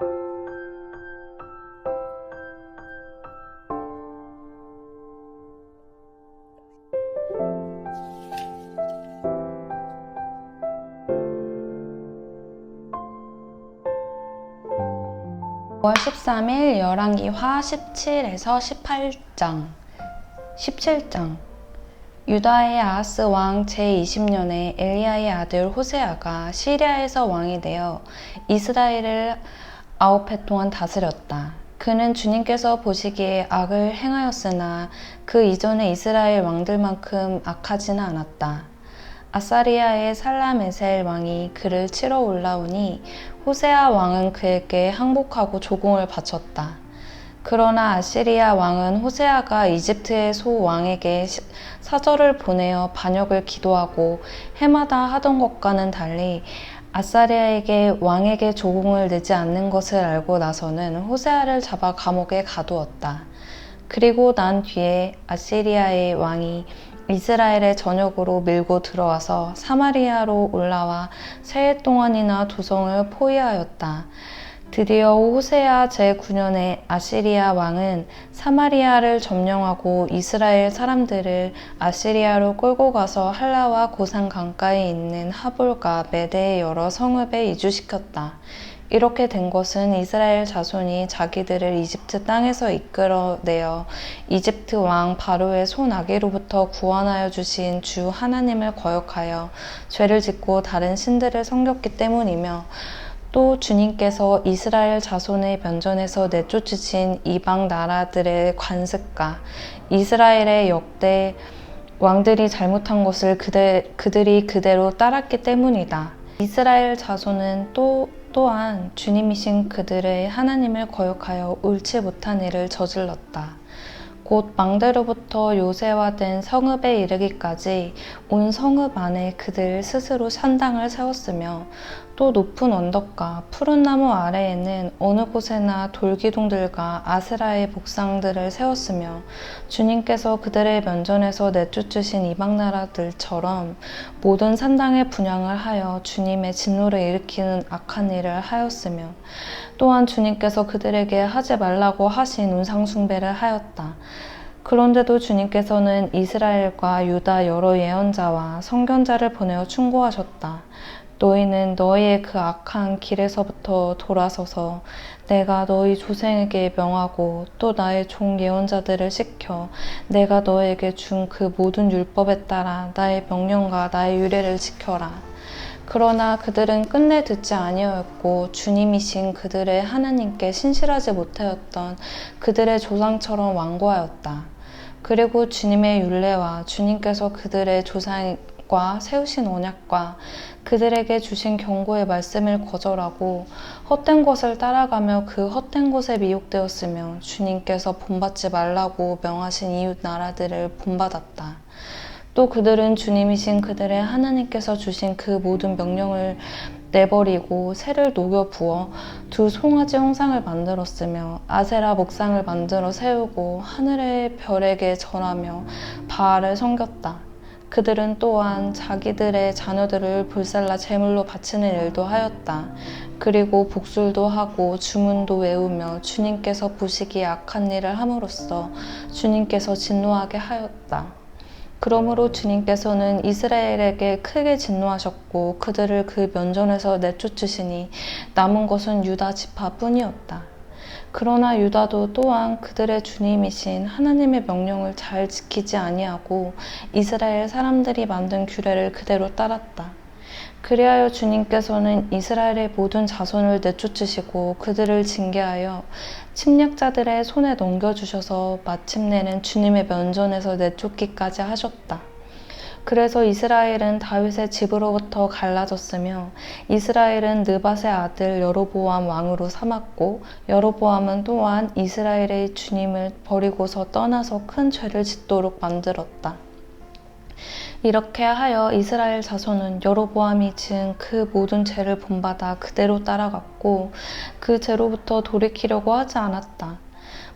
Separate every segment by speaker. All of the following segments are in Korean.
Speaker 1: 5월 13일 열왕기하 17에서 17장. 유다의 아하스 왕 제20년에 엘리야의 아들 호세아가 시리아에서 왕이 되어 이스라엘을 9해 동안 다스렸다. 그는 주님께서 보시기에 악을 행하였으나 그 이전의 이스라엘 왕들만큼 악하지는 않았다. 아사리아의 살라메셀 왕이 그를 치러 올라오니 호세아 왕은 그에게 항복하고 조공을 바쳤다. 그러나 아시리아 왕은 호세아가 이집트의 소 왕에게 사절을 보내어 반역을 기도하고 해마다 하던 것과는 달리 아사리아에게 왕에게 조공을 내지 않는 것을 알고 나서는 호세아를 잡아 감옥에 가두었다. 그리고 난 뒤에 아시리아의 왕이 이스라엘의 전역으로 밀고 들어와서 사마리아로 올라와 세 해 동안이나 도성을 포위하였다. 드디어 호세아 제9년에 아시리아 왕은 사마리아를 점령하고 이스라엘 사람들을 아시리아로 끌고 가서 할라와 고산 강가에 있는 하볼과 메대의 여러 성읍에 이주시켰다. 이렇게 된 것은 이스라엘 자손이 자기들을 이집트 땅에서 이끌어내어 이집트 왕 바로의 손아귀로부터 구원하여 주신 주 하나님을 거역하여 죄를 짓고 다른 신들을 섬겼기 때문이며, 또 주님께서 이스라엘 자손의 면전에서 내쫓으신 이방 나라들의 관습과 이스라엘의 역대 왕들이 잘못한 것을 그들이 그대로 따랐기 때문이다. 이스라엘 자손은 또한 주님이신 그들의 하나님을 거역하여 옳지 못한 일을 저질렀다. 곧 망대로부터 요새화된 성읍에 이르기까지 온 성읍 안에 그들 스스로 산당을 세웠으며, 또 높은 언덕과 푸른 나무 아래에는 어느 곳에나 돌기둥들과 아세라의 목상들을 세웠으며, 주님께서 그들의 면전에서 내쫓으신 이방 나라들처럼 모든 산당에 분향을 하여 주님의 진노를 일으키는 악한 일을 하였으며, 또한 주님께서 그들에게 하지 말라고 하신 우상 숭배를 하였다. 그런데도 주님께서는 이스라엘과 유다 여러 예언자와 선견자를 보내어 충고하셨다. 너희는 너희의 그 악한 길에서부터 돌아서서 내가 너희 조상에게 명하고 또 나의 종 예언자들을 시켜 내가 너에게 준 그 모든 율법에 따라 나의 명령과 나의 유례를 지켜라. 그러나 그들은 끝내 듣지 아니하였고 주님이신 그들의 하나님께 신실하지 못하였던 그들의 조상처럼 완고하였다. 그리고 주님의 율례와 주님께서 그들의 조상과 세우신 언약과 그들에게 주신 경고의 말씀을 거절하고 헛된 것을 따라가며 그 헛된 것에 미혹되었으며, 주님께서 본받지 말라고 명하신 이웃 나라들을 본받았다. 또 그들은 주님이신 그들의 하나님께서 주신 그 모든 명령을 내버리고 새를 녹여 부어 두 송아지 형상을 만들었으며, 아세라 목상을 만들어 세우고 하늘의 별에게 절하며 바알을 섬겼다. 그들은 또한 자기들의 자녀들을 불살라 제물로 바치는 일도 하였다. 그리고 복술도 하고 주문도 외우며 주님께서 보시기에 악한 일을 함으로써 주님께서 진노하게 하였다. 그러므로 주님께서는 이스라엘에게 크게 진노하셨고 그들을 그 면전에서 내쫓으시니 남은 것은 유다 지파뿐이었다. 그러나 유다도 또한 그들의 주님이신 하나님의 명령을 잘 지키지 아니하고 이스라엘 사람들이 만든 규례를 그대로 따랐다. 그리하여 주님께서는 이스라엘의 모든 자손을 내쫓으시고 그들을 징계하여 침략자들의 손에 넘겨주셔서 마침내는 주님의 면전에서 내쫓기까지 하셨다. 그래서 이스라엘은 다윗의 집으로부터 갈라졌으며, 이스라엘은 느밧의 아들 여로보암 왕으로 삼았고, 여로보암은 또한 이스라엘의 주님을 버리고서 떠나서 큰 죄를 짓도록 만들었다. 이렇게 하여 이스라엘 자손은 여로보암이 지은 그 모든 죄를 본받아 그대로 따라갔고 그 죄로부터 돌이키려고 하지 않았다.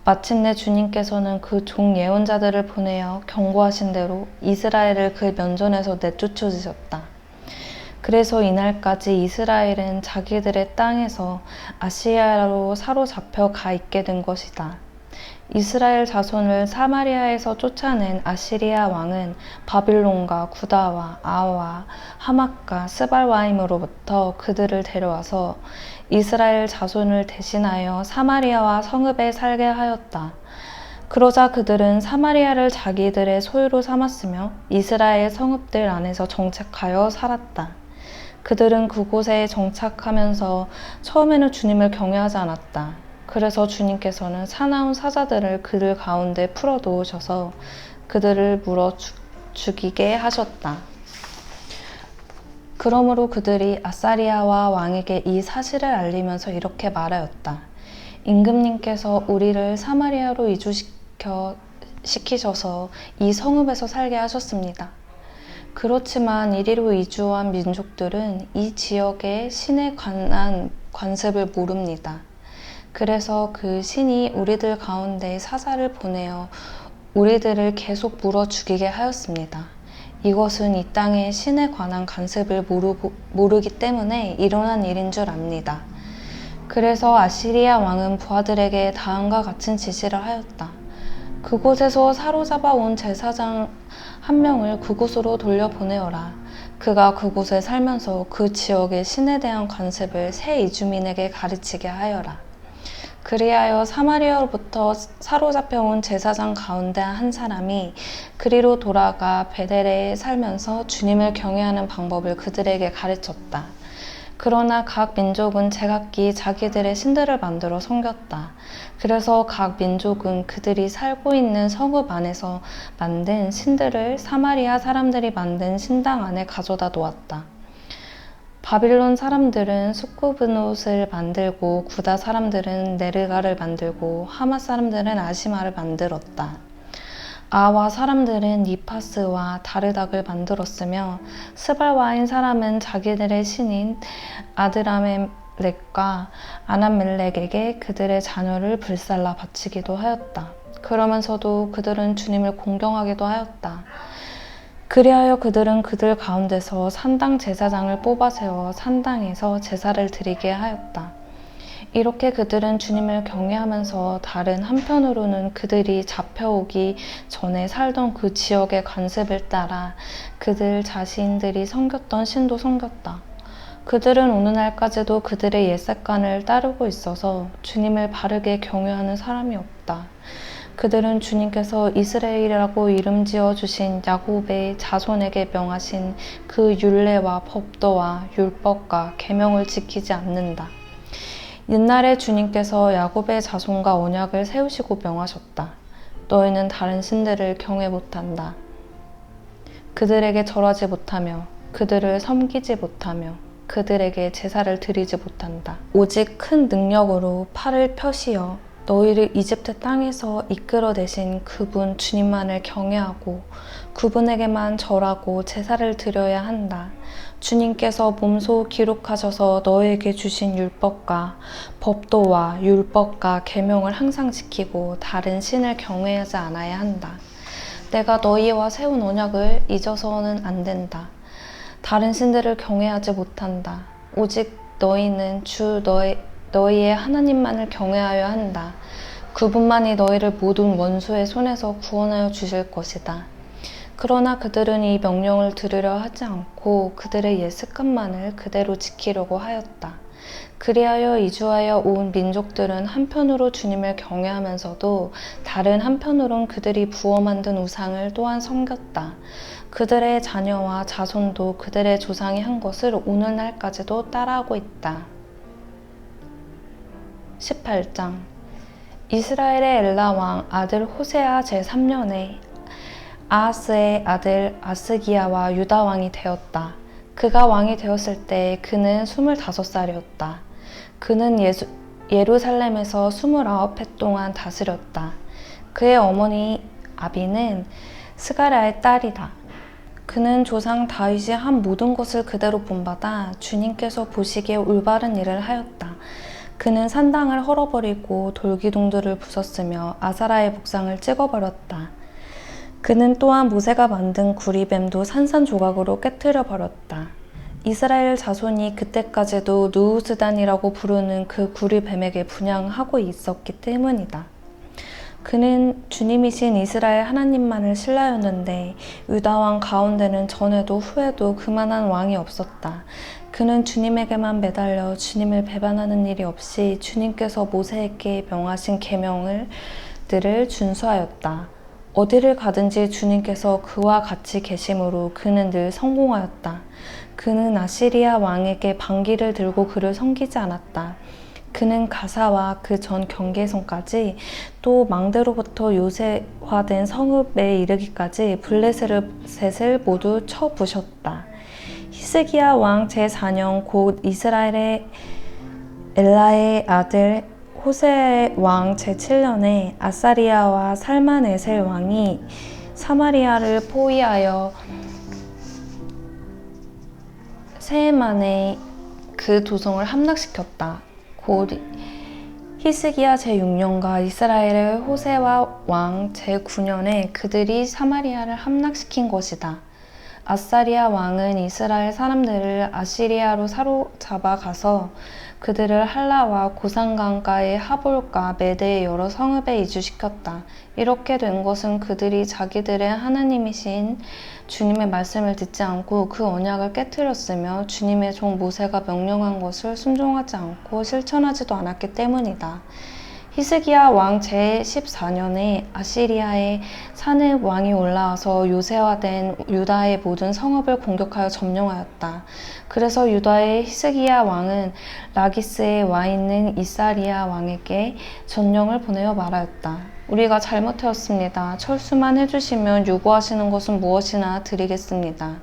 Speaker 1: 마침내 주님께서는 그 종 예언자들을 보내어 경고하신 대로 이스라엘을 그 면전에서 내쫓으셨다. 그래서 이날까지 이스라엘은 자기들의 땅에서 아시리아로 사로잡혀 가 있게 된 것이다. 이스라엘 자손을 사마리아에서 쫓아낸 아시리아 왕은 바빌론과 구다와 아와 하맛과 스발와임으로부터 그들을 데려와서 이스라엘 자손을 대신하여 사마리아와 성읍에 살게 하였다. 그러자 그들은 사마리아를 자기들의 소유로 삼았으며 이스라엘 성읍들 안에서 정착하여 살았다. 그들은 그곳에 정착하면서 처음에는 주님을 경외하지 않았다. 그래서 주님께서는 사나운 사자들을 그들 가운데 풀어놓으셔서 그들을 물어 죽이게 하셨다. 그러므로 그들이 아사리아와 왕에게 이 사실을 알리면서 이렇게 말하였다. 임금님께서 우리를 사마리아로 이주시키셔서 이 성읍에서 살게 하셨습니다. 그렇지만 이리로 이주한 민족들은 이 지역의 신에 관한 관습을 모릅니다. 그래서 그 신이 우리들 가운데 사자를 보내어 우리들을 계속 물어 죽이게 하였습니다. 이것은 이 땅의 신에 관한 관습을 모르기 때문에 일어난 일인 줄 압니다. 그래서 아시리아 왕은 부하들에게 다음과 같은 지시를 하였다. 그곳에서 사로잡아 온 제사장 한 명을 그곳으로 돌려보내어라. 그가 그곳에 살면서 그 지역의 신에 대한 관습을 새 이주민에게 가르치게 하여라. 그리하여 사마리아로부터 사로잡혀온 제사장 가운데 한 사람이 그리로 돌아가 베델에 살면서 주님을 경외하는 방법을 그들에게 가르쳤다. 그러나 각 민족은 제각기 자기들의 신들을 만들어 섬겼다. 그래서 각 민족은 그들이 살고 있는 성읍 안에서 만든 신들을 사마리아 사람들이 만든 신당 안에 가져다 놓았다. 바빌론 사람들은 수코브노스를 만들고 구다 사람들은 네르가를 만들고 하맛 사람들은 아시마를 만들었다. 아와 사람들은 니파스와 다르닥을 만들었으며 스발와인 사람은 자기들의 신인 아드라멜렉과 아남멜렉에게 그들의 자녀를 불살라 바치기도 하였다. 그러면서도 그들은 주님을 공경하기도 하였다. 그리하여 그들은 그들 가운데서 산당 제사장을 뽑아 세워 산당에서 제사를 드리게 하였다. 이렇게 그들은 주님을 경외하면서 다른 한편으로는 그들이 잡혀오기 전에 살던 그 지역의 관습을 따라 그들 자신들이 섬겼던 신도 섬겼다. 그들은 오늘날까지도 그들의 옛 습관을 따르고 있어서 주님을 바르게 경외하는 사람이 없다. 그들은 주님께서 이스라엘이라고 이름 지어 주신 야곱의 자손에게 명하신 그 율례와 법도와 율법과 계명을 지키지 않는다. 옛날에 주님께서 야곱의 자손과 언약을 세우시고 명하셨다. 너희는 다른 신들을 경외 못한다. 그들에게 절하지 못하며 그들을 섬기지 못하며 그들에게 제사를 드리지 못한다. 오직 큰 능력으로 팔을 펴시어 너희를 이집트 땅에서 이끌어내신 그분 주님만을 경외하고 그분에게만 절하고 제사를 드려야 한다. 주님께서 몸소 기록하셔서 너희에게 주신 율법과 법도와 율법과 계명을 항상 지키고 다른 신을 경외하지 않아야 한다. 내가 너희와 세운 언약을 잊어서는 안 된다. 다른 신들을 경외하지 못한다. 오직 너희는 너희의 하나님만을 경외하여야 한다. 그분만이 너희를 모든 원수의 손에서 구원하여 주실 것이다. 그러나 그들은 이 명령을 들으려 하지 않고 그들의 옛 습관만을 그대로 지키려고 하였다. 그리하여 이주하여 온 민족들은 한편으로 주님을 경외하면서도 다른 한편으론 그들이 부어 만든 우상을 또한 섬겼다. 그들의 자녀와 자손도 그들의 조상이 한 것을 오늘날까지도 따라하고 있다. 18장 이스라엘의 엘라 왕 아들 호세아 제3년에 아하스의 아들 아스기야와 유다 왕이 되었다. 그가 왕이 되었을 때 그는 25살이었다. 그는 예루살렘에서 29해 동안 다스렸다. 그의 어머니 아비는 스가랴의 딸이다. 그는 조상 다윗이 한 모든 것을 그대로 본받아 주님께서 보시기에 올바른 일을 하였다. 그는 산당을 헐어버리고 돌기둥들을 부쉈으며 아사라의 목상을 찍어버렸다. 그는 또한 모세가 만든 구리뱀도 산산조각으로 깨트려 버렸다. 이스라엘 자손이 그때까지도 느우스단이라고 부르는 그 구리뱀에게 분향하고 있었기 때문이다. 그는 주님이신 이스라엘 하나님만을 신뢰하였는데 유다 왕 가운데는 전에도 후에도 그만한 왕이 없었다. 그는 주님에게만 매달려 주님을 배반하는 일이 없이 주님께서 모세에게 명하신 계명들을 준수하였다. 어디를 가든지 주님께서 그와 같이 계심으로 그는 늘 성공하였다. 그는 아시리아 왕에게 반기를 들고 그를 섬기지 않았다. 그는 가사와 그 전 경계선까지 또 망대로부터 요새화된 성읍에 이르기까지 블레셋을 모두 쳐부셨다. 히스기야 왕 제4년 곧 이스라엘의 엘라의 아들 호세아의 왕 제7년에 아사리아와 살만에셀 왕이 사마리아를 포위하여 새해 만에 그 도성을 함락시켰다. 곧 히스기야 제6년과 이스라엘의 호세와 왕 제9년에 그들이 사마리아를 함락시킨 것이다. 아사리아 왕은 이스라엘 사람들을 아시리아로 사로잡아 가서 그들을 할라와 고산강가의 하볼과 메대의 여러 성읍에 이주시켰다. 이렇게 된 것은 그들이 자기들의 하나님이신 주님의 말씀을 듣지 않고 그 언약을 깨뜨렸으며 주님의 종 모세가 명령한 것을 순종하지 않고 실천하지도 않았기 때문이다. 히스기야 왕 제14년에 아시리아의 산읍 왕이 올라와서 요새화된 유다의 모든 성읍을 공격하여 점령하였다. 그래서 유다의 히스기야 왕은 라기스에 와 있는 이사리아 왕에게 전령을 보내어 말하였다. 우리가 잘못하였습니다. 철수만 해주시면 요구하시는 것은 무엇이나 드리겠습니다.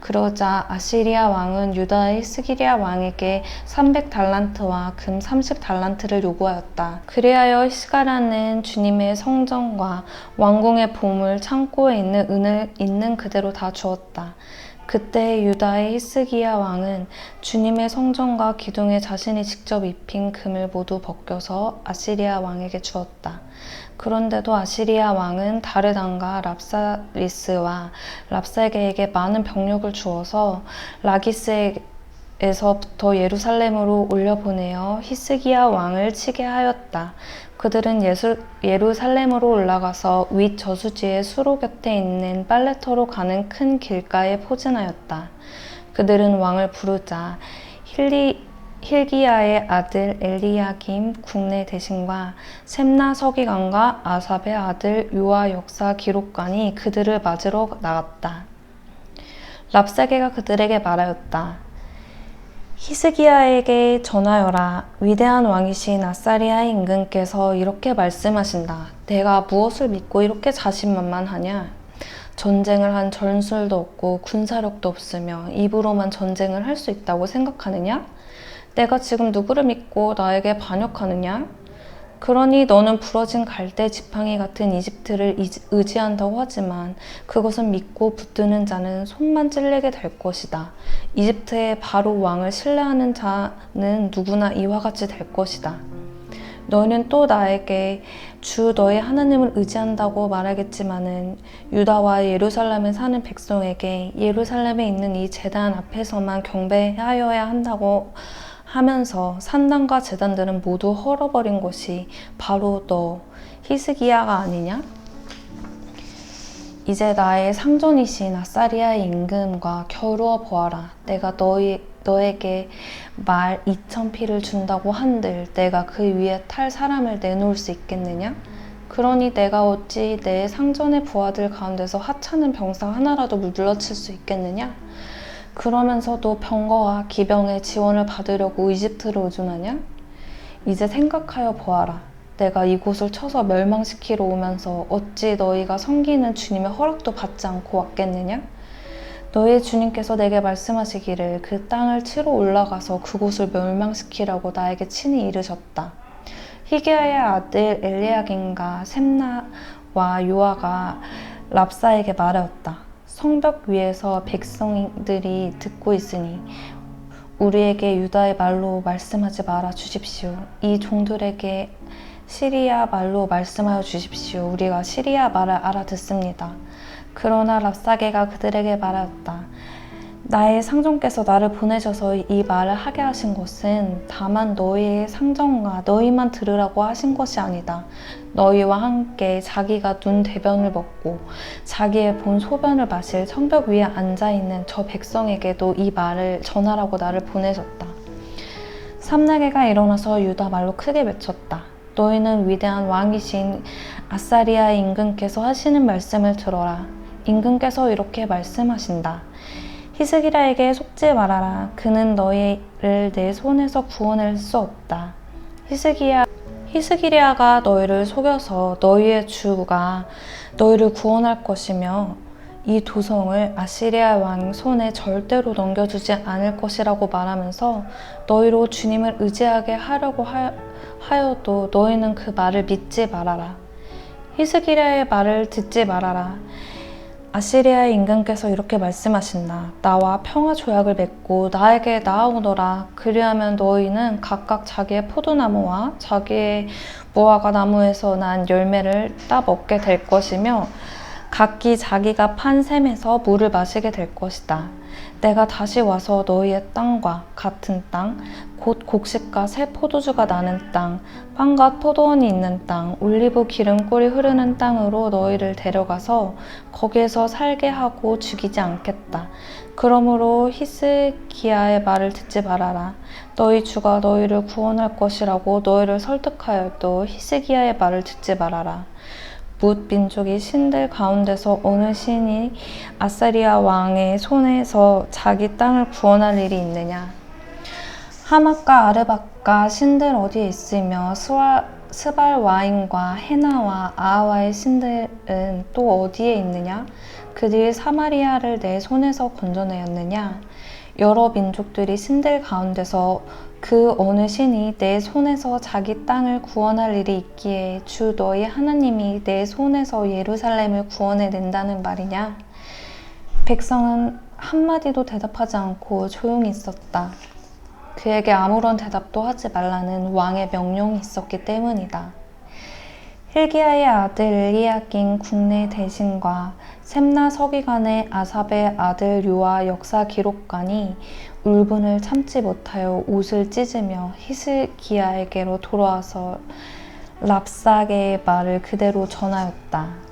Speaker 1: 그러자 아시리아 왕은 유다의 히스기야 왕에게 300달란트와 금 30달란트를 요구하였다. 그리하여 히스가라는 주님의 성전과 왕궁의 보물 창고에 있는 은을 있는 그대로 다 주었다. 그때 유다의 히스기야 왕은 주님의 성전과 기둥에 자신이 직접 입힌 금을 모두 벗겨서 아시리아 왕에게 주었다. 그런데도 아시리아 왕은 다르단과 랍사리스와 랍사게에게 많은 병력을 주어서 라기스에서부터 예루살렘으로 올려보내어 히스기야 왕을 치게 하였다. 그들은 예루살렘으로 올라가서 윗 저수지의 수로 곁에 있는 빨레터로 가는 큰 길가에 포진하였다. 그들은 왕을 부르자 힐기야의 아들 엘리야김 국내 대신과 셈나 서기관과 아삽의 아들 요아 역사 기록관이 그들을 맞으러 나갔다. 랍사게가 그들에게 말하였다. 히스기야에게 전하여라. 위대한 왕이신 아사리아의 임금께서 이렇게 말씀하신다. 내가 무엇을 믿고 이렇게 자신만만하냐? 전쟁을 한 전술도 없고 군사력도 없으며 입으로만 전쟁을 할 수 있다고 생각하느냐? 내가 지금 누구를 믿고 나에게 반역하느냐? 그러니 너는 부러진 갈대 지팡이 같은 이집트를 의지한다고 하지만 그것은 믿고 붙드는 자는 손만 찔리게 될 것이다. 이집트의 바로 왕을 신뢰하는 자는 누구나 이와 같이 될 것이다. 너희는 또 나에게 주 너의 하나님을 의지한다고 말하겠지만은 유다와 예루살렘에 사는 백성에게 예루살렘에 있는 이 제단 앞에서만 경배하여야 한다고 하면서 산당과 제단들은 모두 헐어버린 것이 바로 너 히스기야가 아니냐? 이제 나의 상전이신 아사리아의 임금과 겨루어 보아라. 내가 너에게 말 2000피를 준다고 한들 내가 그 위에 탈 사람을 내놓을 수 있겠느냐? 그러니 내가 어찌 내 상전의 부하들 가운데서 하찮은 병사 하나라도 물러칠 수 있겠느냐? 그러면서도 병거와 기병의 지원을 받으려고 이집트를 의존하냐? 이제 생각하여 보아라. 내가 이곳을 쳐서 멸망시키러 오면서 어찌 너희가 섬기는 주님의 허락도 받지 않고 왔겠느냐? 너희 주님께서 내게 말씀하시기를 그 땅을 치러 올라가서 그곳을 멸망시키라고 나에게 친히 이르셨다. 히게야의 아들 엘리야김과 셈나와 요아가 랍사에게 말하였다. 성벽 위에서 백성들이 듣고 있으니 우리에게 유다의 말로 말씀하지 말아 주십시오. 이 종들에게 시리아 말로 말씀하여 주십시오. 우리가 시리아 말을 알아듣습니다. 그러나 랍사게가 그들에게 말하였다. 나의 상전께서 나를 보내셔서 이 말을 하게 하신 것은 다만 너희의 상전과 너희만 들으라고 하신 것이 아니다. 너희와 함께 자기가 눈 대변을 먹고 자기의 본 소변을 마실 성벽 위에 앉아있는 저 백성에게도 이 말을 전하라고 나를 보내셨다. 삼나개가 일어나서 유다 말로 크게 외쳤다. 너희는 위대한 왕이신 아사리아의 임금께서 하시는 말씀을 들어라. 임금께서 이렇게 말씀하신다. 히스기야에게 속지 말아라. 그는 너희를 내 손에서 구원할 수 없다. 히스기야가 너희를 속여서 너희의 주가 너희를 구원할 것이며 이 도성을 아시리아 왕 손에 절대로 넘겨주지 않을 것이라고 말하면서 너희로 주님을 의지하게 하려고 하여도 너희는 그 말을 믿지 말아라. 히스기야의 말을 듣지 말아라. 아시리아의 임금께서 이렇게 말씀하신다. 나와 평화 조약을 맺고 나에게 나아오너라. 그리하면 너희는 각각 자기의 포도나무와 자기의 무화과 나무에서 난 열매를 따 먹게 될 것이며 각기 자기가 판 샘에서 물을 마시게 될 것이다. 내가 다시 와서 너희의 땅과 같은 땅, 곧 곡식과 새 포도주가 나는 땅, 빵과 포도원이 있는 땅, 올리브 기름꿀이 흐르는 땅으로 너희를 데려가서 거기에서 살게 하고 죽이지 않겠다. 그러므로 히스기야의 말을 듣지 말아라. 너희 주가 너희를 구원할 것이라고 너희를 설득하여도 히스기야의 말을 듣지 말아라. 뭇 민족이 신들 가운데서 어느 신이 아사리아 왕의 손에서 자기 땅을 구원할 일이 있느냐? 하맛과 아르밧과 신들 어디에 있으며 스발 와인과 헤나와 아하와의 신들은 또 어디에 있느냐? 그들이 사마리아를 내 손에서 건져내었느냐? 여러 민족들이 신들 가운데서 그 어느 신이 내 손에서 자기 땅을 구원할 일이 있기에 주 너희 하나님이 내 손에서 예루살렘을 구원해낸다는 말이냐? 백성은 한마디도 대답하지 않고 조용히 있었다. 그에게 아무런 대답도 하지 말라는 왕의 명령이 있었기 때문이다. 힐기야의 아들 엘리야긴 국내 대신과 셈나 서기관의 아삽의 아들 요아 역사 기록관이 울분을 참지 못하여 옷을 찢으며 히스기야에게로 돌아와서 랍사게의 말을 그대로 전하였다.